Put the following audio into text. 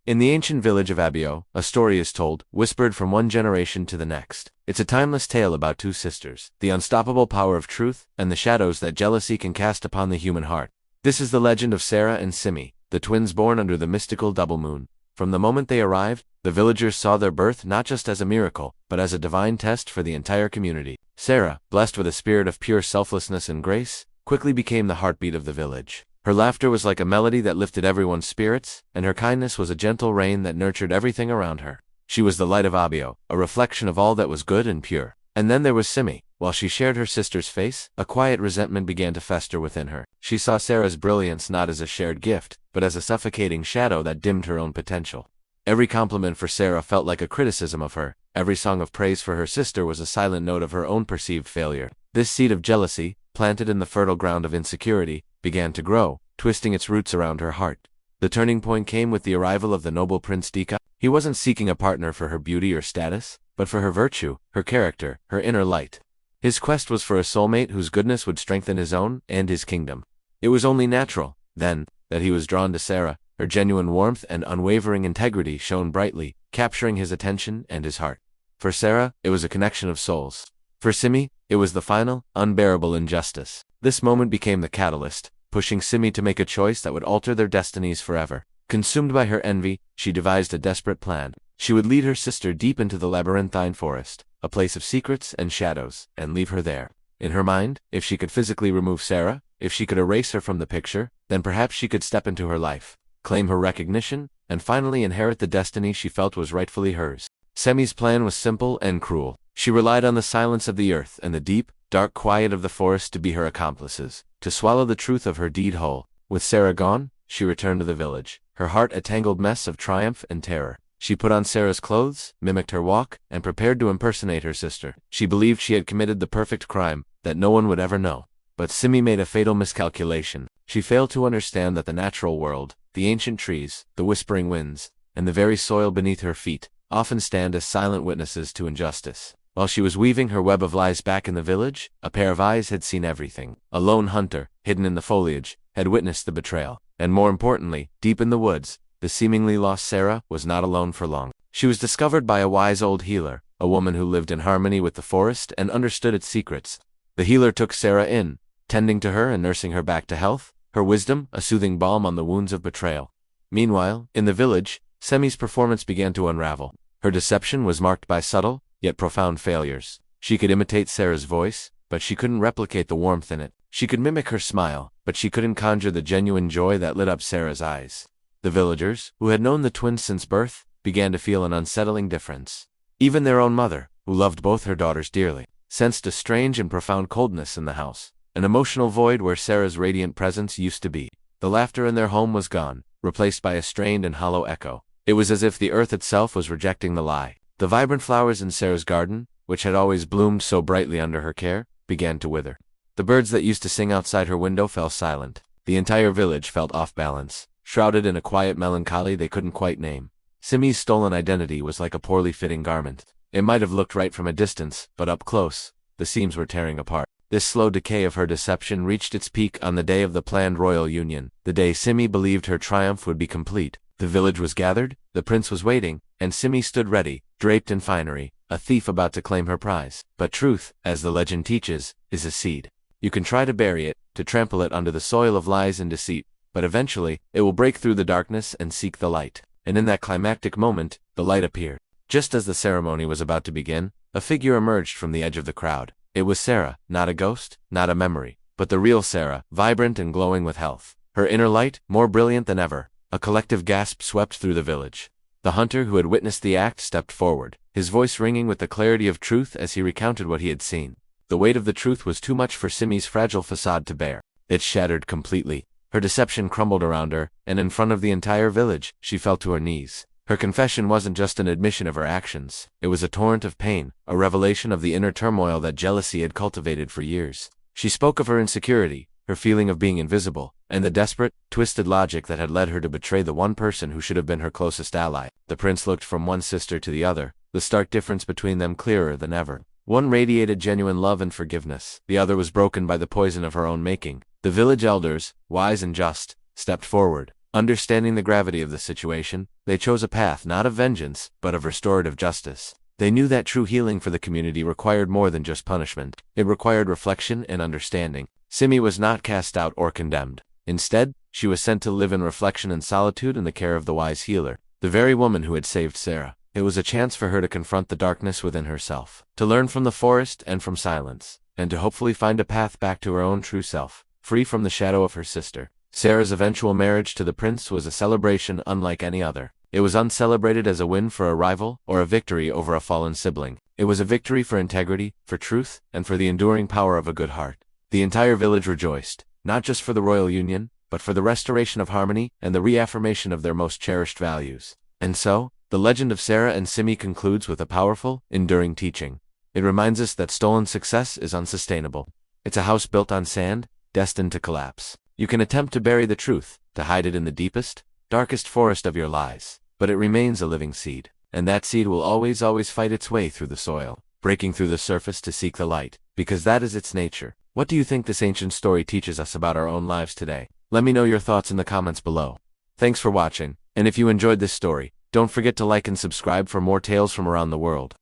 In the ancient village of Abio, a story is told, whispered from one generation to the next. It's a timeless tale about two sisters, the unstoppable power of truth, and the shadows that jealousy can cast upon the human heart. This is the legend of Sarah and Simi, the twins born under the mystical double moon. From the moment they arrived, the villagers saw their birth not just as a miracle, but as a divine test for the entire community. Sarah, blessed with a spirit of pure selflessness and grace, quickly became the heartbeat of the village. Her laughter was like a melody that lifted everyone's spirits, and her kindness was a gentle rain that nurtured everything around her. She was the light of Abio, a reflection of all that was good and pure. And then there was Simi. While she shared her sister's face, a quiet resentment began to fester within her. She saw Sarah's brilliance not as a shared gift, but as a suffocating shadow that dimmed her own potential. Every compliment for Sarah felt like a criticism of her. Every song of praise for her sister was a silent note of her own perceived failure. This seed of jealousy, planted in the fertile ground of insecurity, began to grow, twisting its roots around her heart. The turning point came with the arrival of the noble Prince Dika. He wasn't seeking a partner for her beauty or status, but for her virtue, her character, her inner light. His quest was for a soulmate whose goodness would strengthen his own and his kingdom. It was only natural, then, that he was drawn to Sarah. Her genuine warmth and unwavering integrity shone brightly, capturing his attention and his heart. For Sarah, it was a connection of souls. For Simi, it was the final, unbearable injustice. This moment became the catalyst, pushing Simi to make a choice that would alter their destinies forever. Consumed by her envy, she devised a desperate plan. She would lead her sister deep into the labyrinthine forest, a place of secrets and shadows, and leave her there. In her mind, if she could physically remove Sarah, if she could erase her from the picture, then perhaps she could step into her life, claim her recognition, and finally inherit the destiny she felt was rightfully hers. Semi's plan was simple and cruel. She relied on the silence of the earth and the deep, dark quiet of the forest to be her accomplices, to swallow the truth of her deed whole. With Sarah gone, she returned to the village, her heart a tangled mess of triumph and terror. She put on Sarah's clothes, mimicked her walk, and prepared to impersonate her sister. She believed she had committed the perfect crime that no one would ever know. But Simi made a fatal miscalculation. She failed to understand that the natural world, the ancient trees, the whispering winds, and the very soil beneath her feet, often stand as silent witnesses to injustice. While she was weaving her web of lies back in the village, a pair of eyes had seen everything. A lone hunter, hidden in the foliage, had witnessed the betrayal. And more importantly, deep in the woods, the seemingly lost Sarah was not alone for long. She was discovered by a wise old healer, a woman who lived in harmony with the forest and understood its secrets. The healer took Sarah in, tending to her and nursing her back to health, her wisdom a soothing balm on the wounds of betrayal. Meanwhile, in the village, Semi's performance began to unravel. Her deception was marked by subtle, yet profound failures. She could imitate Sarah's voice, but she couldn't replicate the warmth in it. She could mimic her smile, but she couldn't conjure the genuine joy that lit up Sarah's eyes. The villagers, who had known the twins since birth, began to feel an unsettling difference. Even their own mother, who loved both her daughters dearly, sensed a strange and profound coldness in the house, an emotional void where Sarah's radiant presence used to be. The laughter in their home was gone, replaced by a strained and hollow echo. It was as if the earth itself was rejecting the lie. The vibrant flowers in Sarah's garden, which had always bloomed so brightly under her care, began to wither. The birds that used to sing outside her window fell silent. The entire village felt off balance, shrouded in a quiet melancholy they couldn't quite name. Simi's stolen identity was like a poorly fitting garment. It might have looked right from a distance, but up close, the seams were tearing apart. This slow decay of her deception reached its peak on the day of the planned royal union, the day Simi believed her triumph would be complete. The village was gathered, the prince was waiting, and Simi stood ready, draped in finery, a thief about to claim her prize. But truth, as the legend teaches, is a seed. You can try to bury it, to trample it under the soil of lies and deceit, but eventually, it will break through the darkness and seek the light. And in that climactic moment, the light appeared. Just as the ceremony was about to begin, a figure emerged from the edge of the crowd. It was Sarah, not a ghost, not a memory, but the real Sarah, vibrant and glowing with health. Her inner light, more brilliant than ever. A collective gasp swept through the village. The hunter who had witnessed the act stepped forward, his voice ringing with the clarity of truth as he recounted what he had seen. The weight of the truth was too much for Simi's fragile facade to bear. It shattered completely. Her deception crumbled around her, and in front of the entire village, she fell to her knees. Her confession wasn't just an admission of her actions. It was a torrent of pain, a revelation of the inner turmoil that jealousy had cultivated for years. She spoke of her insecurity, her feeling of being invisible, and the desperate, twisted logic that had led her to betray the one person who should have been her closest ally. The prince looked from one sister to the other, the stark difference between them clearer than ever. One radiated genuine love and forgiveness, the other was broken by the poison of her own making. The village elders, wise and just, stepped forward. Understanding the gravity of the situation, they chose a path not of vengeance, but of restorative justice. They knew that true healing for the community required more than just punishment. It required reflection and understanding. Simi was not cast out or condemned. Instead, she was sent to live in reflection and solitude in the care of the wise healer, the very woman who had saved Sarah. It was a chance for her to confront the darkness within herself, to learn from the forest and from silence, and to hopefully find a path back to her own true self, free from the shadow of her sister. Sarah's eventual marriage to the prince was a celebration unlike any other. It was uncelebrated as a win for a rival or a victory over a fallen sibling. It was a victory for integrity, for truth, and for the enduring power of a good heart. The entire village rejoiced, not just for the royal union, but for the restoration of harmony and the reaffirmation of their most cherished values. And so, the legend of Sarah and Simi concludes with a powerful, enduring teaching. It reminds us that stolen success is unsustainable. It's a house built on sand, destined to collapse. You can attempt to bury the truth, to hide it in the deepest, darkest forest of your lies, but it remains a living seed, and that seed will always fight its way through the soil, breaking through the surface to seek the light, because that is its nature. What do you think this ancient story teaches us about our own lives today? Let me know your thoughts in the comments below. Thanks for watching, and if you enjoyed this story, don't forget to like and subscribe for more tales from around the world.